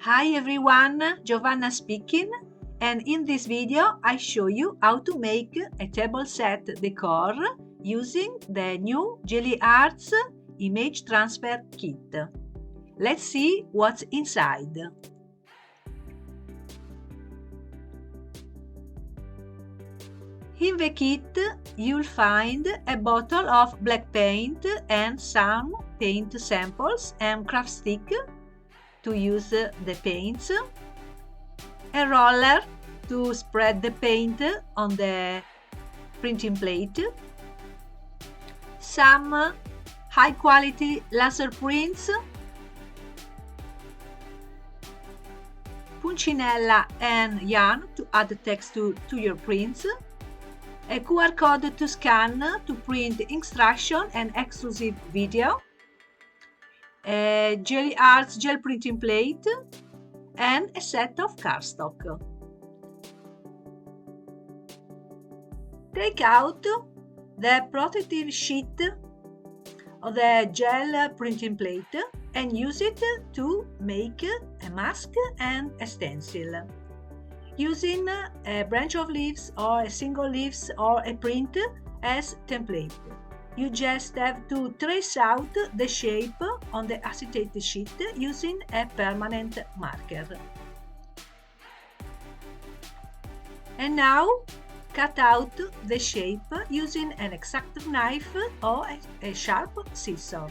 Hi everyone, Giovanna speaking, and in this video I show you how to make a table set decor using the new Gelli Arts image transfer kit. Let's see what's inside. In the kit you'll find a bottle of black paint and some paint samples and craft stick to use the paints, a roller to spread the paint on the printing plate, some high quality laser prints, puncinella and yarn to add text to your prints, a QR code to scan to print instruction and exclusive video, a Gelli Arts gel printing plate, and a set of cardstock. Take out the protective sheet of the gel printing plate and use it to make a mask and a stencil. Using a branch of leaves or a single leaves or a print as template. You just have to trace out the shape on the acetate sheet using a permanent marker. And now cut out the shape using an X-Acto knife or a sharp scissor.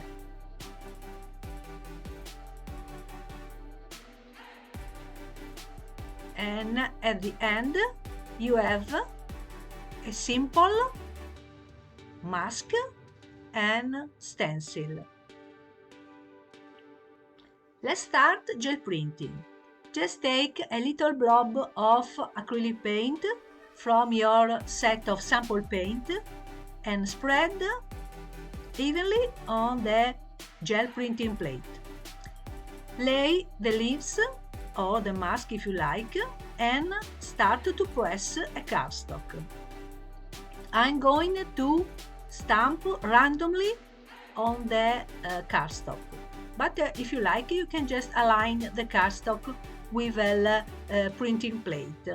And at the end you have a simple mask and stencil. Let's start gel printing. Just take a little blob of acrylic paint from your set of sample paint and spread evenly on the gel printing plate. Lay the leaves or the mask if you like and start to press a cardstock. I'm going to stamp randomly on the cardstock, but if you like you can just align the cardstock with a printing plate.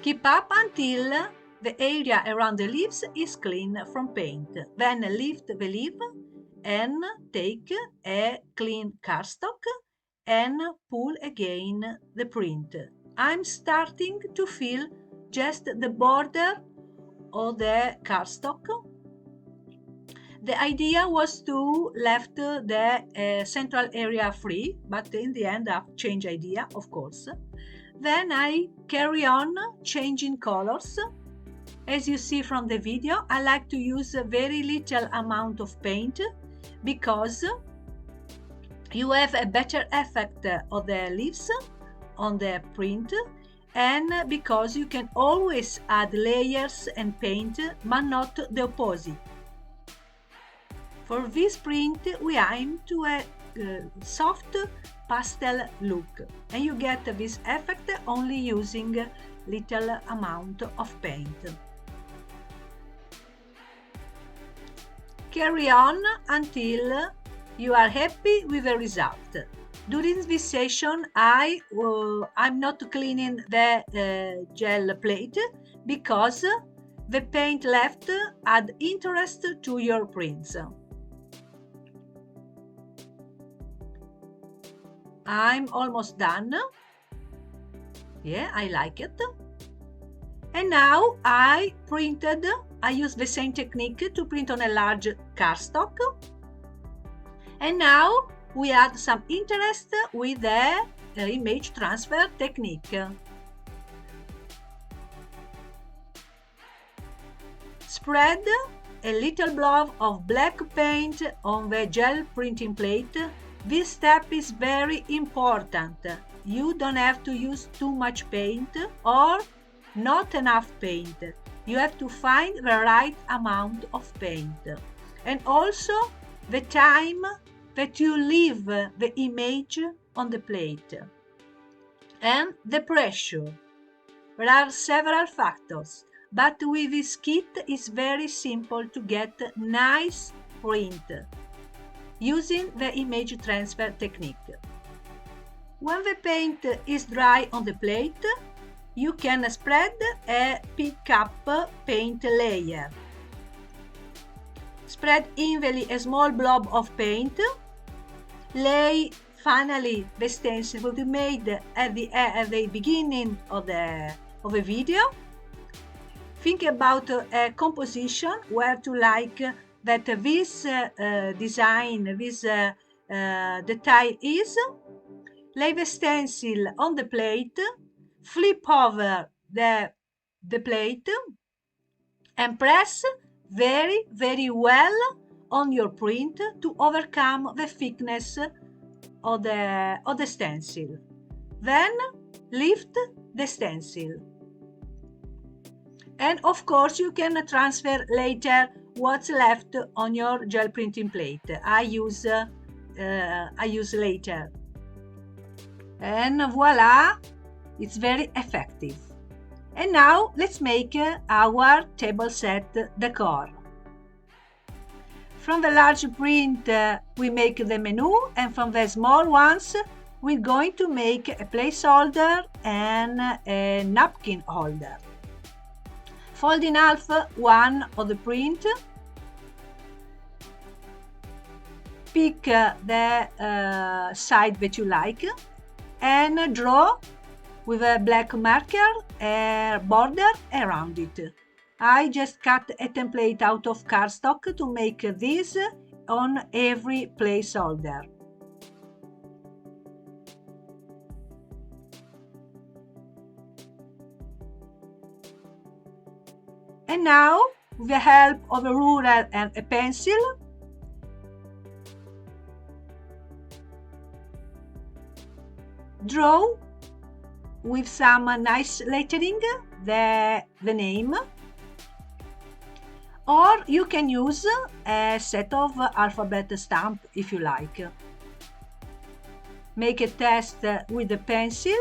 Keep up until the area around the leaves is clean from paint. Then lift the leaf and take a clean cardstock and pull again the print. I'm starting to fill just the border of the cardstock. The idea was to left the central area free, but in the end I've changed idea, of course. Then I carry on changing colors. As you see from the video, I like to use a very little amount of paint because you have a better effect of the leaves on the print, and because you can always add layers and paint, but not the opposite. For this print we aim to a soft pastel look, and you get this effect only using little amount of paint. Carry on until you are happy with the result. During this session I'm not cleaning the gel plate because the paint left add interest to your prints. I'm almost done. Yeah, I like it. And now I use the same technique to print on a large cardstock. And now we add some interest with the image transfer technique. Spread a little blob of black paint on the gel printing plate. This step is very important. You don't have to use too much paint or not enough paint. You have to find the right amount of paint. And also the time that you leave the image on the plate. And the pressure. There are several factors, but with this kit it's very simple to get nice print. using the image transfer technique. When the paint is dry on the plate, you can spread a pick-up paint layer. Spread evenly a small blob of paint. Lay finally the stencil you made at the beginning of the video. Think about a composition where to like that this design, this detail is. Lay the stencil on the plate, flip over the plate, and press very, very well on your print to overcome the thickness of the stencil. Then lift the stencil. And of course, you can transfer later what's left on your gel printing plate. I use later. And voila, it's very effective. And now let's make our table set decor. From the large print, we make the menu, and from the small ones, we're going to make a placeholder and a napkin holder. Fold in half one of the print. Pick the side that you like and draw with a black marker a border around it. I just cut a template out of cardstock to make this on every placeholder. And now, with the help of a ruler and a pencil, draw with some nice lettering the name, or you can use a set of alphabet stamp if you like. Make a test with the pencil,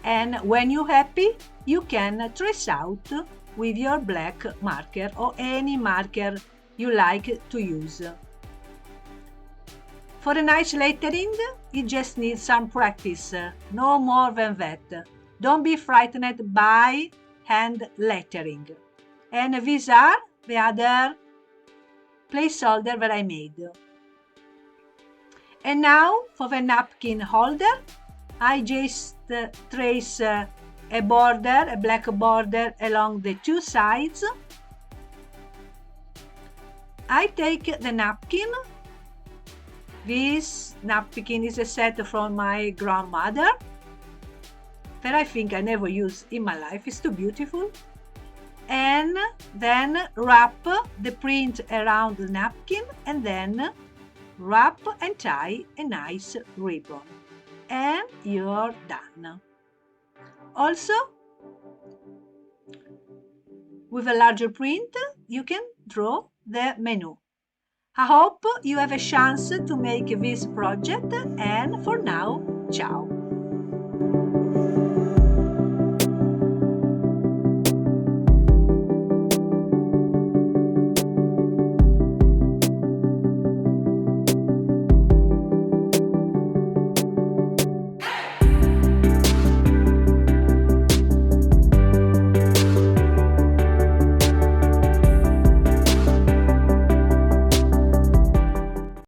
and when you're happy, you can trace out with your black marker or any marker you like to use. For a nice lettering, you just need some practice, no more than that. Don't be frightened by hand lettering. And these are the other placeholder that I made. And now for the napkin holder, I just trace a border, a black border along the two sides. I take the napkin. This napkin is a set from my grandmother that I think I never used in my life. It's too beautiful. And then wrap the print around the napkin and then wrap and tie a nice ribbon. And you're done. Also, with a larger print, you can draw the menu. I hope you have a chance to make this project, and for now, ciao!